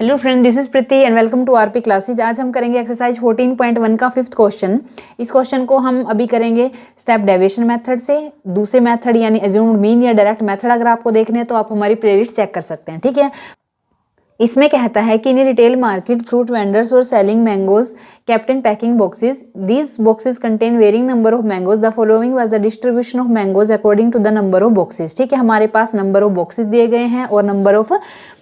Hello friend, this is Preeti and welcome to RP classes. आज हम करेंगे एक्सरसाइज 14.1 का 5th क्वेश्चन। इस क्वेश्चन को हम अभी करेंगे स्टेप डेविएशन मेथड से। दूसरे मेथड यानी अज्यूम्ड मीन या डायरेक्ट मेथड अगर आपको देखने हैं तो आप हमारी प्लेलिस्ट चेक कर सकते हैं, ठीक है। इसमें कहता है कि in retail market fruit vendors और selling mangoes kept in packing boxes. These boxes contain varying number of mangoes. The following was the distribution of mangoes according to the number of boxes. ठीक है, हमारे पास number of boxes दिए गए हैं और number of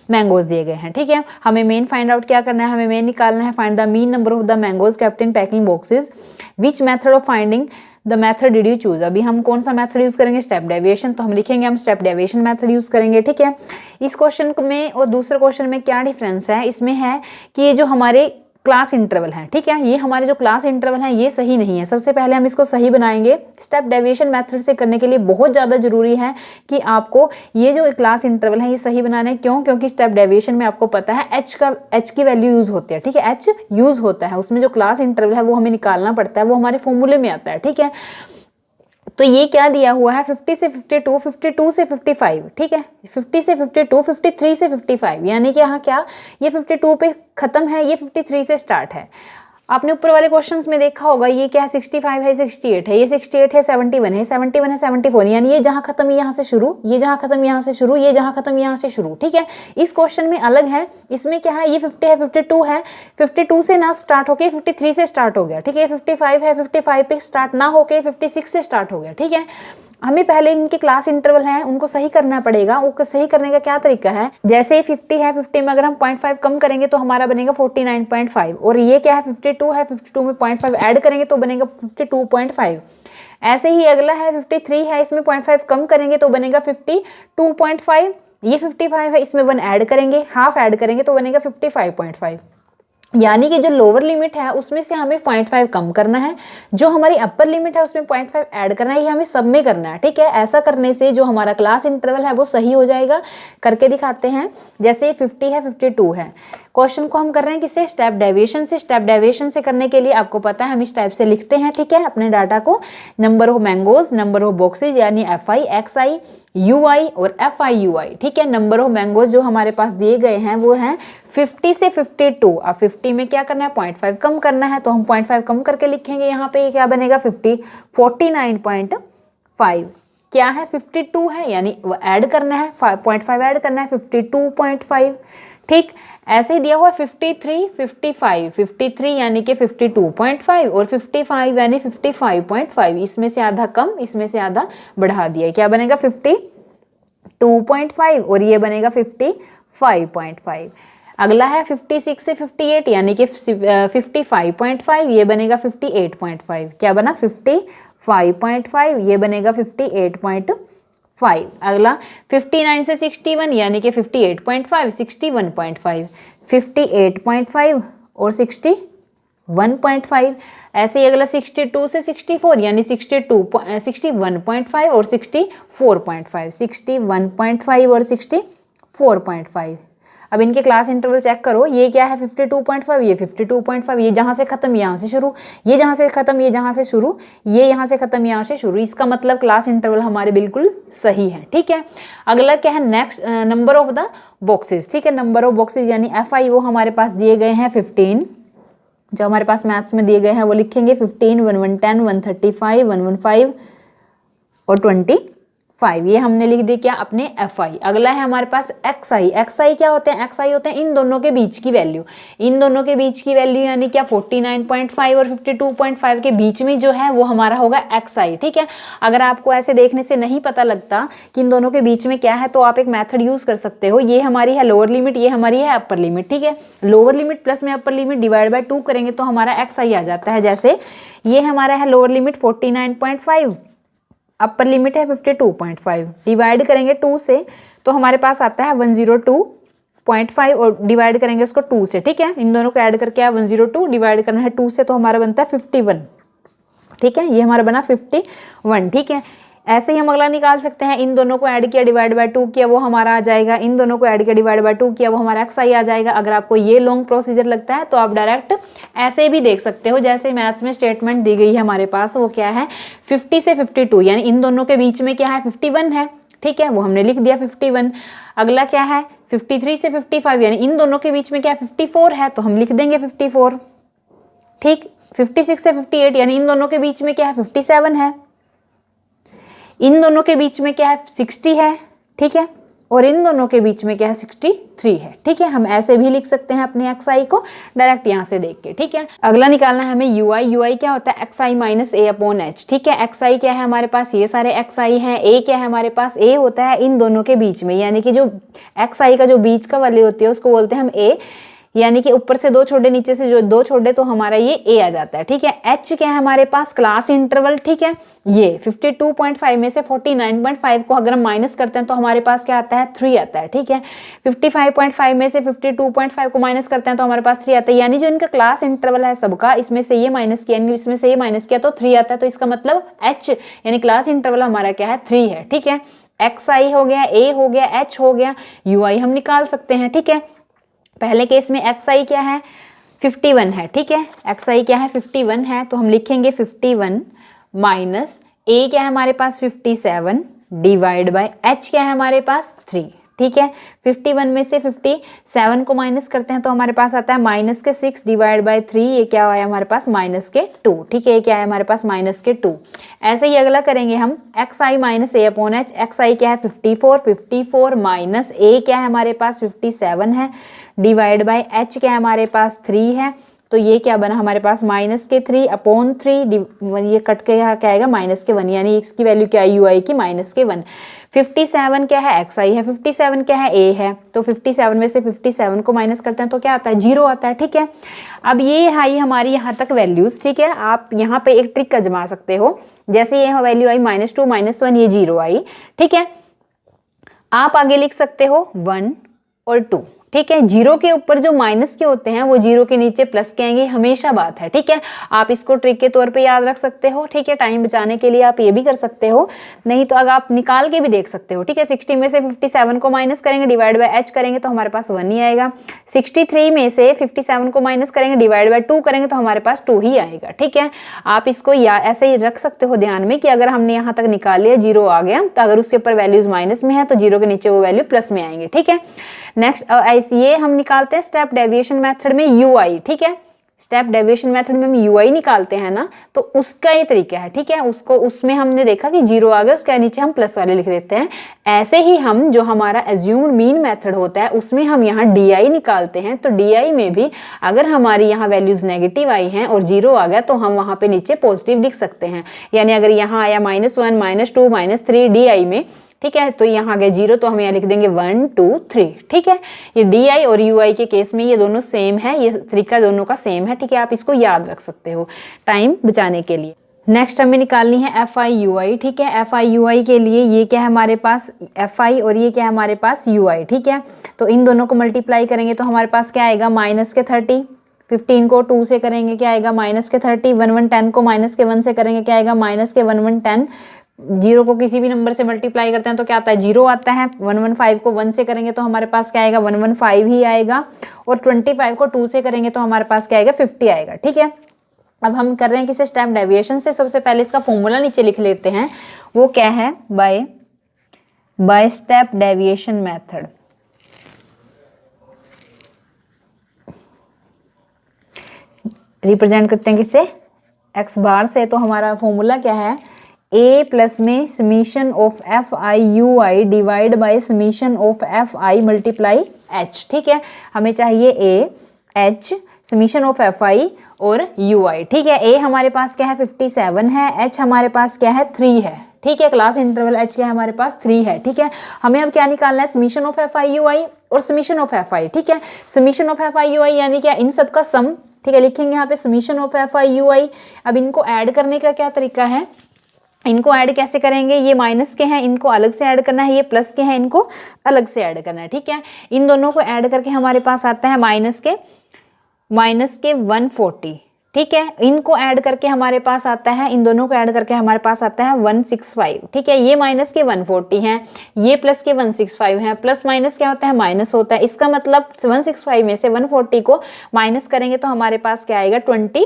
mangoes दिए गए हैं, ठीक है। हमें मेन फाइंड आउट क्या करना है, हमें मेन निकालना है find the mean number of the mangoes kept in packing boxes. Which method of finding the method did you choose. अभी हम कौन सा मेथड यूज करेंगे, स्टेप डेविएशन, तो हम लिखेंगे हम स्टेप डेविएशन मेथड यूज करेंगे, ठीक है। इस क्वेश्चन में और दूसरे क्वेश्चन में क्या डिफरेंस है, इसमें है कि ये जो हमारे क्लास इंटरवल है, ठीक है, ये हमारे जो क्लास इंटरवल है ये सही नहीं है। सबसे पहले हम इसको सही बनाएंगे। स्टेप डेविएशन मेथड से करने के लिए बहुत ज़्यादा जरूरी है कि आपको ये जो क्लास इंटरवल है ये सही बनाना है। क्यों? क्योंकि स्टेप डेविएशन में आपको पता है एच की वैल्यू यूज होती है, ठीक है, एच यूज होता है उसमें। जो क्लास इंटरवल है वो हमें निकालना पड़ता है, वो हमारे फॉर्मूले में आता है, ठीक है। तो ये क्या दिया हुआ है, 50 से 52, 52 से 55, ठीक है, 50 से 52, 53 से 55, यानी कि यहाँ क्या, ये 52 पे खत्म है, ये 53 से स्टार्ट है। आपने ऊपर वाले क्वेश्चंस में देखा होगा ये क्या है, 65 है, 68 है, ये 68 है, 71 है, 71 है, 74, यानी ये जहाँ खत्म यहाँ से शुरू, ये जहाँ खत्म यहाँ से शुरू, ये जहाँ खत्म यहाँ से शुरू, ठीक है। इस क्वेश्चन में अलग है, इसमें क्या है, ये 50 है, 52 है, 52 से ना स्टार्ट होके 53 से स्टार्ट हो गया, ठीक है। 55 है, 55 पे स्टार्ट ना होके 56 से स्टार्ट हो गया, ठीक है। हमें पहले इनके क्लास इंटरवल हैं उनको सही करना पड़ेगा। वो सही करने का क्या तरीका है, जैसे 50 है, 50 में अगर हम 0.5 कम करेंगे तो हमारा बनेगा 49.5, और ये क्या है 52 है, 52 में 0.5 ऐड करेंगे तो बनेगा 52.5। ऐसे ही अगला है 53 है, इसमें 0.5 कम करेंगे तो बनेगा 52.5। ये 55 है, इसमें 1 ऐड करेंगे, हाफ ऐड करेंगे तो बनेगा 55.5। यानी कि जो लोअर लिमिट है उसमें से हमें 0.5 कम करना है, जो हमारी अपर लिमिट है उसमें 0.5 ऐड करना है, ये हमें सब में करना है, ठीक है। ऐसा करने से जो हमारा क्लास इंटरवल है वो सही हो जाएगा। करके दिखाते हैं। जैसे 50 है, 52 है, क्वेश्चन को हम कर रहे हैं किससे, स्टेप डेविएशन से। स्टेप डेविएशन से करने के लिए आपको पता है हम इस टाइप से लिखते हैं, ठीक है, अपने डाटा को। Number of mangoes, number of boxes यानी FI XI UI और FI UI, ठीक है। नंबर ऑफ मैंगोज जो हमारे पास दिए गए हैं वो हैं 50 से 52। अब 50 में क्या करना है, 0.5 कम करना है, तो हम 0.5 कम करके लिखेंगे यहाँ पे। क्या बनेगा 49.5। क्या है 52 है, यानी वो ऐड करना है, 0.5 ऐड करना है, 52.5, ठीक। ऐसे ही दिया हुआ 53, 55, 53 यानी कि 52.5 और 55 यानी 55.5। इसमें से आधा कम, इसमें से आधा बढ़ा दिया, क्या बनेगा 52.5 और ये बनेगा 55.5। अगला है 56 से 58 यानी कि 55.5, ये बनेगा 58.5। क्या बना 55.5, ये बनेगा 58.5। अगला 59 से 61 यानी कि 58.5, 61.5, 58.5 और 61.5। ऐसे ही अगला 62 से 64 यानी 61.5 और 64.5, 61.5 और 64.5। अब इनके क्लास इंटरवल चेक करो, ये क्या है 52.5, ये 52.5, ये जहाँ से खत्म यहाँ से शुरू, ये जहाँ से खत्म ये जहाँ से शुरू, ये यहाँ से खत्म यहाँ से शुरू। इसका मतलब क्लास इंटरवल हमारे बिल्कुल सही है, ठीक है। अगला क्या है, next number of the boxes, ठीक है। नंबर ऑफ बॉक्सेस यानी FI वो हमारे पास दिए गए हैं 15, जो हमारे पास मैथ्स में दिए गए हैं वो लिखेंगे 15, 1110, 135, 115 और 25। ये हमने लिख दिया क्या, अपने FI। अगला है हमारे पास XI। XI क्या होते हैं, XI होते हैं इन दोनों के बीच की वैल्यू। इन दोनों के बीच की वैल्यू यानी क्या 49.5 और 52.5 के बीच में जो है वो हमारा होगा XI, ठीक है। अगर आपको ऐसे देखने से नहीं पता लगता कि इन दोनों के बीच में क्या है तो आप एक मेथड यूज कर सकते हो। ये हमारी है लोअर लिमिट, ये हमारी है अपर लिमिट, ठीक है। लोअर लिमिट प्लस में अपर लिमिट डिवाइड बाय 2 करेंगे तो हमारा XI आ जाता है। जैसे ये हमारा है लोअर लिमिट 49.5, अपर लिमिट है 52.5, डिवाइड करेंगे 2 से तो हमारे पास आता है 102.5 और डिवाइड करेंगे उसको 2 से, ठीक है। इन दोनों को ऐड करके 102 डिवाइड करना है 2 से तो हमारा बनता है 51, ठीक है। ये हमारा बना 51, ठीक है। ऐसे ही हम अगला निकाल सकते हैं, इन दोनों को ऐड किया डिवाइड बाय 2 किया वो हमारा आ जाएगा, इन दोनों को ऐड किया डिवाइड बाय 2 किया वो हमारा XI आ जाएगा। अगर आपको ये लॉन्ग प्रोसीजर लगता है तो आप डायरेक्ट ऐसे भी देख सकते हो, जैसे मैथ्स में स्टेटमेंट दी गई है हमारे पास, वो क्या है 50 से 52 यानी इन दोनों के बीच में क्या है 51 है, ठीक है, वो हमने लिख दिया 51। अगला क्या है 53 से 55 यानी इन दोनों के बीच में क्या 54 है, तो हम लिख देंगे 54। ठीक, 56 से 58 यानी इन दोनों के बीच में क्या है 57 है, इन दोनों के बीच में क्या है 60 है, ठीक है, और इन दोनों के बीच में क्या है 63 है। ठीक है, हम ऐसे भी लिख सकते हैं अपने xi को डायरेक्ट यहाँ से देख के। ठीक है, अगला निकालना है हमें ui क्या होता है xi minus a upon h। ठीक है, xi क्या है हमारे पास, ये सारे xi हैं, a क्या है हमारे पास, a होता है इन दोनों के बीच में, यानी कि जो xi का जो बीच का वाले होती है उसको बोलते हैं हम a, यानी कि ऊपर से 2 छोड़े नीचे से जो 2 छोड़े तो हमारा ये a आ जाता है। ठीक है, h क्या है हमारे पास, क्लास इंटरवल। ठीक है, ये 52.5 में से 49.5 को अगर हम माइनस करते हैं तो हमारे पास क्या आता है 3 आता है। ठीक है, 55.5 में से 52.5 को माइनस करते हैं तो हमारे पास 3 आता है, यानी जो इनका क्लास इंटरवल है सबका, इसमें से ये माइनस किया, इसमें से ये माइनस किया तो 3 आता है। तो इसका मतलब h यानी क्लास इंटरवल हमारा क्या है 3 है। ठीक है, xi हो गया, a हो गया, h हो गया, ui हम निकाल सकते हैं। ठीक है, पहले केस में xi क्या है 51 है। ठीक है, xi क्या है 51 है, तो हम लिखेंगे 51 माइनस a क्या है हमारे पास 57 डिवाइड बाय h क्या है हमारे पास 3। ठीक है, 51 में से 57 को माइनस करते हैं तो हमारे पास आता है माइनस के 6 डिवाइड बाय 3, ये क्या आया हमारे पास माइनस के 2। ठीक है, ये क्या है हमारे पास माइनस के 2। ऐसे ही अगला करेंगे हम xi minus a upon h। xi क्या है 54 माइनस a क्या है हमारे पास 57 है डिवाइड बाय h क्या है हमारे पास 3 है, तो ये क्या बना हमारे पास माइनस के 3 अपॉन 3, ये कट के यहाँ क्या आएगा माइनस के 1, यानी इसकी वैल्यू क्या है ui की माइनस के 1। 57 क्या है xi है, 57 क्या है a है, तो 57 में से 57 को माइनस करते हैं तो क्या आता है 0 आता है। ठीक है, अब ये आई हमारी यहाँ तक वैल्यूज। ठीक है, आप यहाँ पे एक ट्रिक आजमा सकते हो, जैसे ये वैल्यू आई -2 -1, ये 0 आई। ठीक है, आप आगे लिख सकते हो 1 और 2। ठीक है, 0 के ऊपर जो माइनस के होते हैं वो 0 के नीचे प्लस के आएंगे, हमेशा बात है। ठीक है, आप इसको ट्रिक के तौर पे याद रख सकते हो। ठीक है, टाइम बचाने के लिए आप ये भी कर सकते हो, नहीं तो अगर आप निकाल के भी देख सकते हो। ठीक है, 60 में से 57 को माइनस करेंगे डिवाइड बाय h करेंगे तो हमारे पास 1 ही आएगा। 63 में से 57 को माइनस करेंगे डिवाइड बाय 2 करेंगे तो हमारे पास 2 ही आएगा। ठीक है, आप इसको या ऐसे ही रख सकते हो ध्यान में कि अगर हमने यहाँ तक निकाल लिया 0 आ गया, तो अगर उसके ऊपर वैल्यूज माइनस में है तो 0 के नीचे वो वैल्यू प्लस में आएंगे। ठीक है, नेक्स्ट ये हम निकालते हैं स्टेप डेविएशन मेथड में ui। ठीक है, स्टेप डेविएशन मेथड में हम ui निकालते हैं ना, तो उसका ये तरीका है। ठीक है, उसमें हमने देखा कि 0 आ गया, उसके नीचे हम प्लस वाले लिख देते हैं। ऐसे ही हम जो हमारा एज्यूम्ड मीन मेथड होता है उसमें हम यहाँ di निकालते हैं, तो di में भी अगर हमारी यहाँ वैल्यूज नेगेटिव आई हैं और 0 आ गया तो हम वहाँ पे नीचे पॉजिटिव लिख सकते हैं। यानी अगर यहाँ आया -1 -2 -3 di में, ठीक है, तो यहाँ आ गया 0 तो हम यहाँ लिख देंगे 1 2 3। ठीक है, ये di और ui के केस में ये दोनों सेम है, ये तरीका दोनों का सेम है। ठीक है, आप इसको याद रख सकते हो टाइम बचाने के लिए। नेक्स्ट हमें निकालनी है fi ui। ठीक है, fi ui के लिए ये क्या है हमारे पास fi और ये क्या है हमारे पास ui। ठीक है, तो इन दोनों को मल्टीप्लाई करेंगे तो हमारे पास क्या आएगा माइनस के 30, 15 को 2 से करेंगे क्या आएगा माइनस के 30, 1 1 10 को माइनस के 1 से करेंगे क्या आएगा माइनस के 1 1 10, 0 को किसी भी नंबर से मल्टीप्लाई करते हैं तो क्या आता है 0 आता है। 115 को 1 से करेंगे तो हमारे पास क्या आएगा 115 ही आएगा, और 25 को 2 से करेंगे तो हमारे पास क्या आएगा 50 आएगा। ठीक है, अब हम कर रहे हैं किसी स्टेप डेविएशन से। सबसे पहले इसका फॉर्मूला नीचे लिख लेते हैं, वो क्या है by step deviation method. Represent करते हैं किससे, x बार से, तो हमारा फॉर्मूला क्या है a प्लस में summation of fi ui divide by summation of fi multiply h। ठीक है, हमें चाहिए a h summation of fi और ui। ठीक है, a हमारे पास क्या है 57 है, h हमारे पास क्या है 3 है। ठीक है, क्लास इंटरवल h क्या है हमारे पास 3 है। ठीक है, हमें अब क्या निकालना है समीशन ऑफ fi ui और समीशन ऑफ fi। ठीक है, समीशन ऑफ fi ui यानी क्या इन सब का सम। ठीक है, लिखेंगे यहाँ पे समीशन ऑफ fi ui। अब इनको ऐड करने का क्या तरीका है, इनको ऐड कैसे करेंगे, ये माइनस के हैं इनको अलग से ऐड करना है, ये प्लस के हैं इनको अलग से ऐड करना है। ठीक है, इन दोनों को ऐड करके हमारे पास आता है माइनस के 140। ठीक है, इनको ऐड करके हमारे पास आता है, इन दोनों को ऐड करके हमारे पास आता है 165। ठीक है, ये माइनस के 140 हैं, ये प्लस के 165 हैं। प्लस माइनस क्या होता है माइनस होता है, इसका मतलब 165 में से 140 को माइनस करेंगे तो हमारे पास क्या आएगा 25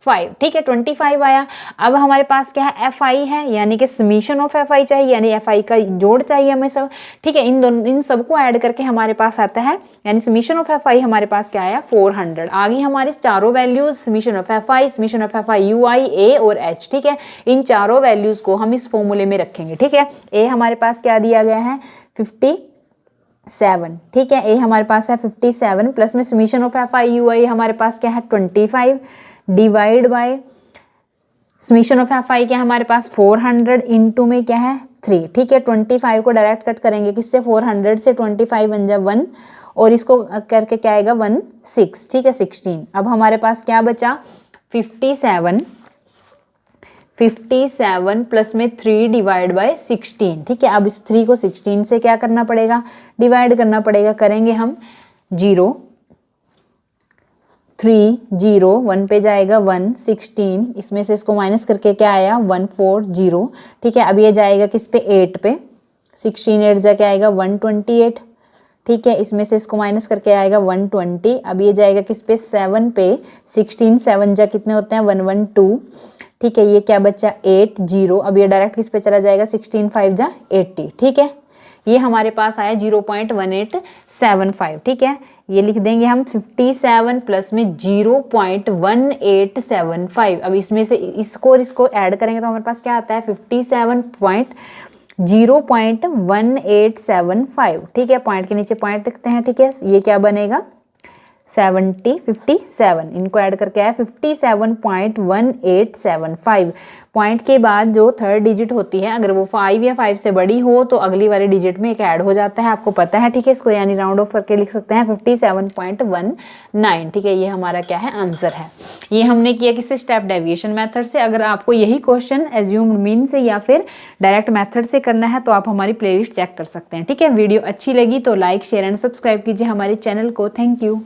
5, ठीक है 25 आया। अब हमारे पास क्या है, एफ आई है, यानी कि समीशन ऑफ एफ आई चाहिए, यानी एफ आई का जोड़ चाहिए हमें सब, ठीक है। इन सबको ऐड करके हमारे पास आता है, यानी समीशन ऑफ एफ आई हमारे पास क्या आया 400। आ गई हमारी चारों values, summation of F I, summation of F I U I, A और एच, ठीक है। इन चारों वैल्यूज को हम इस फॉर्मूले में रखेंगे, ठीक है। ए हमारे पास क्या दिया गया है 57, ठीक है। ए हमारे पास है 57 प्लस में summation of F I U I हमारे पास क्या है 25 divide by summation of F I क्या हमारे पास 400 इंटू में क्या है 3, ठीक है। 25 को डायरेक्ट कट करेंगे किससे, 400 से, 25 बन जाए 1 और इसको करके क्या आएगा 16, ठीक है 16। अब हमारे पास क्या बचा 57 प्लस में 3 डिवाइड बाय 16, ठीक है। अब इस 3 को 16 से क्या करना पड़ेगा, डिवाइड करना पड़ेगा, करेंगे हम 0 3 0 1 पे जाएगा 1 16, इसमें से इसको माइनस करके क्या आया 140, ठीक है। अब ये जाएगा किस पे 8 पे, 16 8 जाके आएगा 128, ठीक है। इसमें से इसको माइनस करके आएगा 120। अब ये जाएगा किस पे 7 पे, 16 7 जा कितने होते हैं 112, ठीक है। ये क्या बच्चा 80, अब ये डायरेक्ट किस पे चला जाएगा 16 5 जा 80, ठीक है। ये हमारे पास आया 0.1875, ठीक है। ये लिख देंगे हम 57 प्लस में 0.1875। अब इसमें से इसको ऐड करेंगे तो हमारे पास क्या आता है 0.1875, ठीक है। पॉइंट के नीचे पॉइंट लिखते हैं, ठीक है। ये क्या बनेगा 57, इनको ऐड करके आया 57.1875। पॉइंट के बाद जो थर्ड डिजिट होती है अगर वो 5 या 5 से बड़ी हो तो अगली वाले डिजिट में एक ऐड हो जाता है, आपको पता है, ठीक है। इसको यानी राउंड ऑफ करके लिख सकते हैं 57.19, ठीक है। ये हमारा क्या है आंसर है। ये हमने किया किससे, स्टेप डेविएशन मेथड से। अगर आपको यही क्वेश्चन एज्यूम्ड मीन से या फिर डायरेक्ट मेथड से करना है तो आप हमारी प्लेलिस्ट चेक कर सकते हैं, ठीक है। वीडियो अच्छी लगी तो लाइक शेयर एंड सब्सक्राइब कीजिए हमारे चैनल को। Thank you.